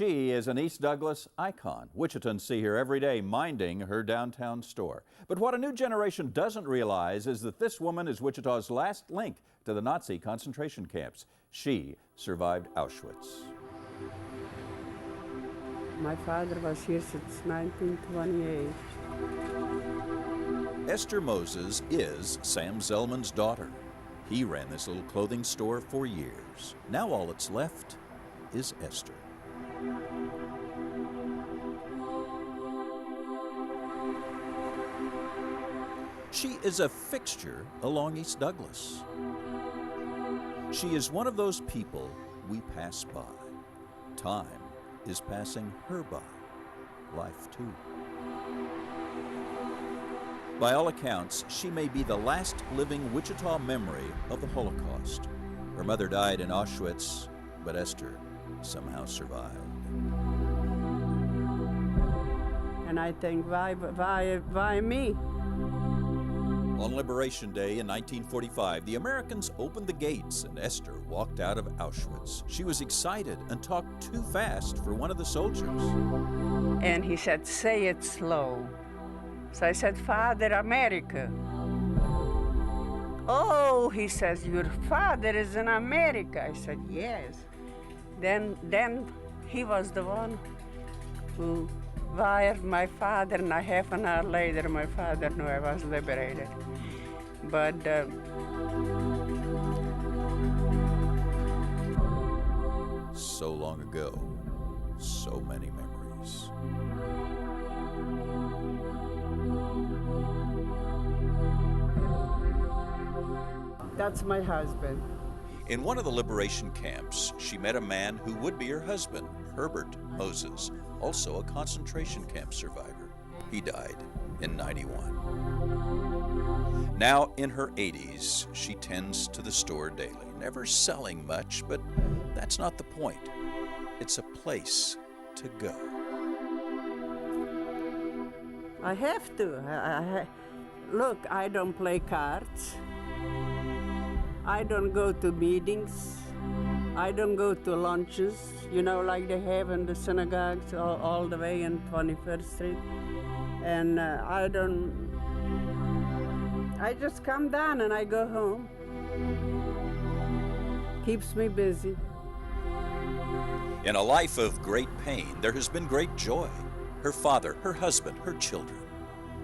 She is an East Douglas icon. Wichitans see her every day minding her downtown store. But what a new generation doesn't realize is that this woman is Wichita's last link to the Nazi concentration camps. She survived Auschwitz. My father was here since 1928. Esther Moses is Sam Zellman's daughter. He ran this little clothing store for years. Now all that's left is Esther. She is a fixture along East Douglas. She is one of those people we pass by. Time is passing her by. Life too. By all accounts, she may be the last living Wichita memory of the Holocaust. Her mother died in Auschwitz, but Esther somehow survived. And I think, why me? On Liberation Day in 1945, the Americans opened the gates and Esther walked out of Auschwitz. She was excited and talked too fast for one of the soldiers. And he said, say it slow. So I said, Father, America. Oh, he says, your father is in America. I said, yes. Then he was the one who wired my father, and half an hour later, my father knew I was liberated. But so long ago, so many memories. that's my husband. In one of the liberation camps, she met a man who would be her husband, Herbert Moses, also a concentration camp survivor. He died in '91. Now in her 80s, she tends to the store daily, never selling much, but that's not the point. It's a place to go. I have to. Look, I don't play cards. I don't go to meetings. I don't go to lunches, you know, like they have in the synagogues all the way in 21st Street. And I just come down and I go home. Keeps me busy. In a life of great pain, there has been great joy. Her father, her husband, her children.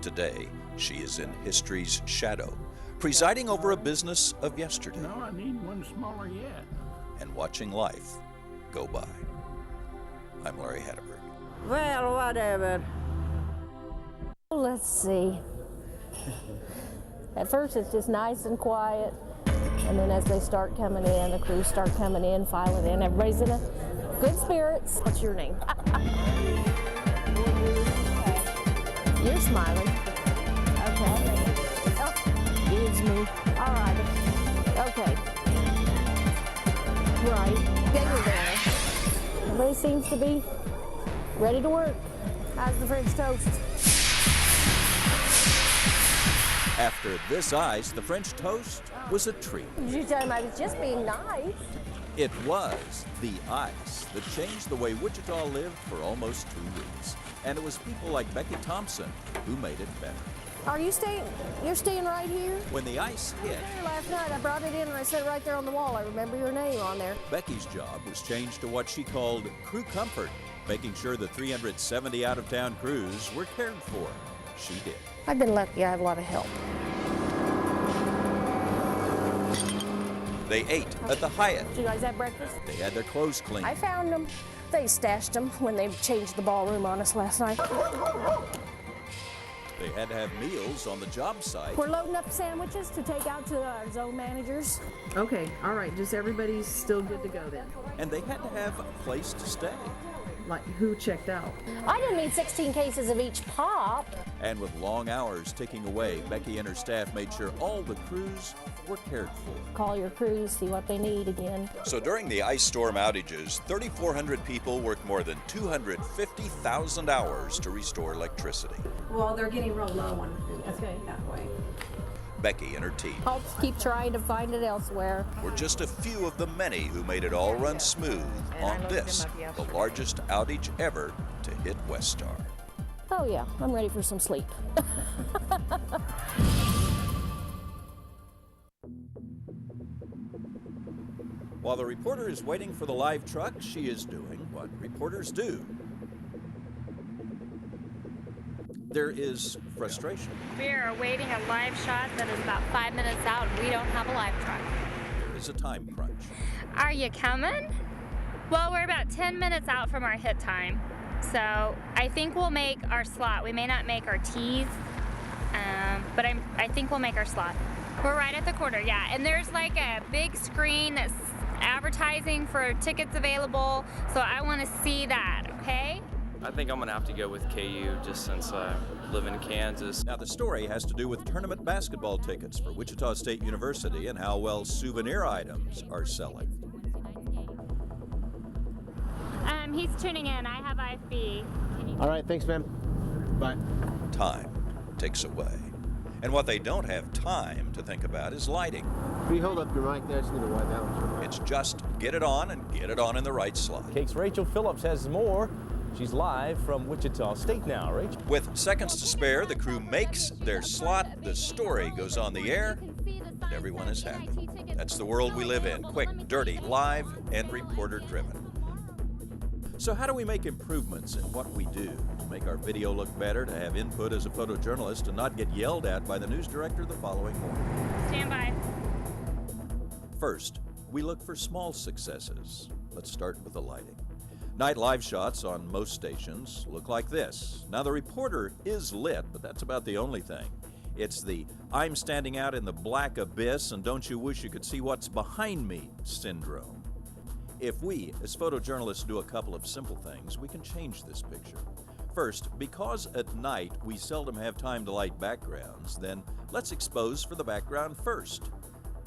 Today, she is in history's shadow, presiding over a business of yesterday. No, I need one smaller yet. And watching life go by. I'm Larry Hatteburg. Well, whatever. Let's see. At first it's just nice and quiet, and then as they start coming in, the crews start coming in, filing in, everybody's in a good spirits. What's your name? You're smiling. Okay. Oh, it's me. All right. Okay. Right. They were there. Everybody seems to be ready to work. How's the French toast? After this ice, the French toast was a treat. You tell him I was just being nice. It was the ice that changed the way Wichita lived for almost 2 weeks. And it was people like Becky Thompson who made it better. Are you staying? You're staying right here? When the ice hit, Last night I brought it in and I set it right there on the wall. I remember your name on there. Becky's job was changed to what she called crew comfort, making sure the 370 out-of-town crews were cared for. She did. I've been lucky. I have a lot of help. They ate at the Hyatt. Did you guys have breakfast? They had their clothes cleaned. I found them. They stashed them when they changed the ballroom on us last night. They had to have meals on the job site. We're loading up sandwiches to take out to our zone managers. Okay, all right, just everybody's still good to go then. And they had to have a place to stay. Like, who checked out? I didn't need 16 cases of each pop. And with long hours ticking away, Becky and her staff made sure all the crews were cared for. Call your crews, see what they need again. So during the ice storm outages, 3,400 people worked more than 250,000 hours to restore electricity. Well, they're getting real low on food. Okay. That way. Becky and her team I'll keep trying to find it elsewhere. were just a few of the many who made it all run smooth on this, the largest outage ever to hit West Star. Oh yeah, I'm ready for some sleep. While the reporter is waiting for the live truck, she is doing what reporters do. There is frustration. We are awaiting a live shot that is about 5 minutes out, and we don't have a live truck. There is a time crunch. Are you coming? Well, we're about 10 minutes out from our hit time, so I think we'll make our slot. We may not make our tees, but I think we'll make our slot. We're right at the quarter, yeah, and there's like a big screen that's advertising for tickets available, so I want to see that, okay? I think I'm going to have to go with KU just since I live in Kansas. Now, the story has to do with tournament basketball tickets for Wichita State University and how well souvenir items are selling. He's tuning in. I have IFB. All right, thanks, ma'am. Bye. Time takes away. And what they don't have time to think about is lighting. Can you hold up your mic there? I just need to wipe out. It's just get it on and get it on in the right slot. Cake's Rachel Phillips has more. She's live from Wichita State now, Rachel. With seconds to spare, the crew makes their slot, the story goes on the air, and everyone is happy. That's the world we live in, quick, dirty, live, and reporter-driven. So how do we make improvements in what we do to make our video look better, to have input as a photojournalist, and not get yelled at by the news director the following morning? Stand by. First, we look for small successes. Let's start with the lighting. Night live shots on most stations look like this. Now, the reporter is lit, but that's about the only thing. It's the I'm standing out in the black abyss and don't you wish you could see what's behind me syndrome. If we, as photojournalists, do a couple of simple things, we can change this picture. First, because at night we seldom have time to light backgrounds, then let's expose for the background first.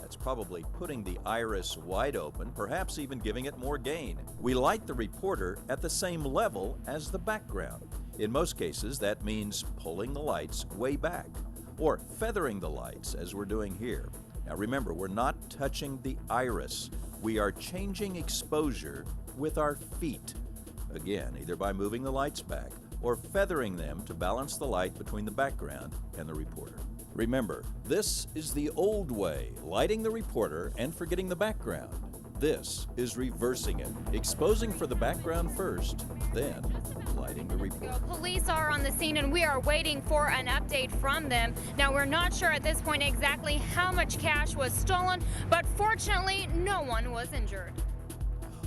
That's probably putting the iris wide open, perhaps even giving it more gain. We light the reporter at the same level as the background. In most cases, that means pulling the lights way back, or feathering the lights as we're doing here. Now remember, we're not touching the iris. We are changing exposure with our feet. Again, either by moving the lights back or feathering them to balance the light between the background and the reporter. Remember, this is the old way, lighting the reporter and forgetting the background. This is reversing it, exposing for the background first, then lighting the reporter. Police are on the scene and we are waiting for an update from them. Now, we're not sure at this point exactly how much cash was stolen, but fortunately, no one was injured.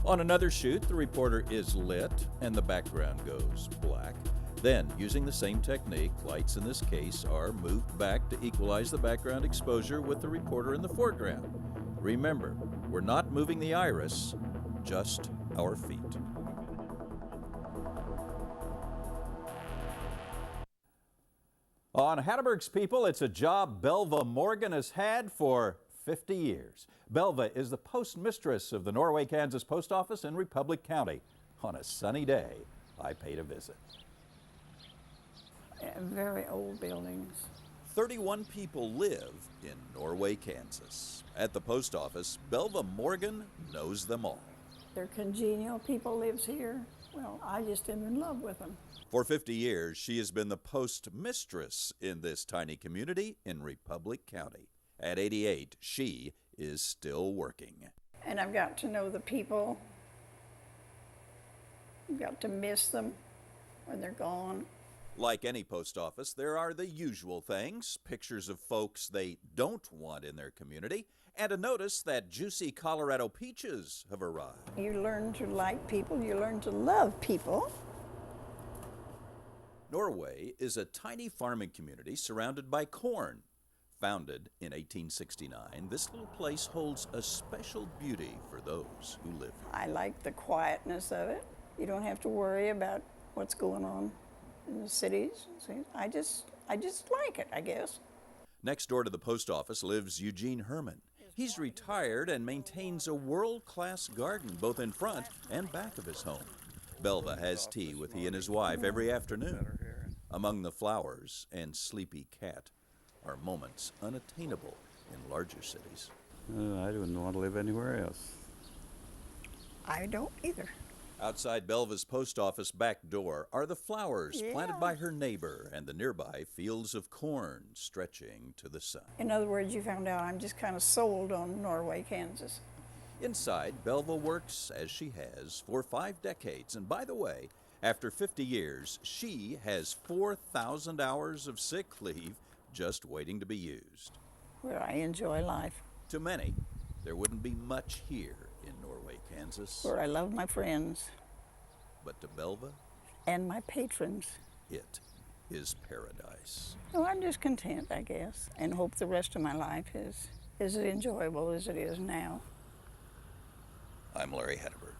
On another shoot, the reporter is lit and the background goes black. Then, using the same technique, lights in this case are moved back to equalize the background exposure with the reporter in the foreground. Remember, we're not moving the iris, just our feet. On Hatteburg's People, it's a job Belva Morgan has had for 50 years. Belva is the postmistress of the Norway, Kansas Post Office in Republic County. On a sunny day, I paid a visit. Very old buildings. 31 people live in Norway, Kansas. At the post office, Belva Morgan knows them all. They're congenial. People lives here. Well, I just am in love with them. For 50 years, she has been the postmistress in this tiny community in Republic County. At 88, she is still working. And I've got to know the people. I've got to miss them when they're gone. Like any post office, there are the usual things, pictures of folks they don't want in their community, and a notice that juicy Colorado peaches have arrived. You learn to like people, you learn to love people. Norway is a tiny farming community surrounded by corn. Founded in 1869, this little place holds a special beauty for those who live here. I like the quietness of it. You don't have to worry about what's going on in the cities. I just like it, I guess. Next door to the post office lives Eugene Herman. He's retired and maintains a world-class garden both in front and back of his home. Belva has tea with he and his wife every afternoon. Among the flowers and sleepy cat are moments unattainable in larger cities. I wouldn't want to live anywhere else. I don't either. Outside Belva's post office back door are the flowers planted by her neighbor and the nearby fields of corn stretching to the sun. In other words, you found out I'm just kind of sold on Norway, Kansas. Inside, Belva works, as she has, for 5 decades. And by the way, after 50 years, she has 4,000 hours of sick leave just waiting to be used. Where I enjoy life. To many, there wouldn't be much here in Norway, Kansas. Where I love my friends. But to Belva, and my patrons, it is paradise. Oh, I'm just content, I guess, and hope the rest of my life is as enjoyable as it is now. I'm Larry Hatteburg.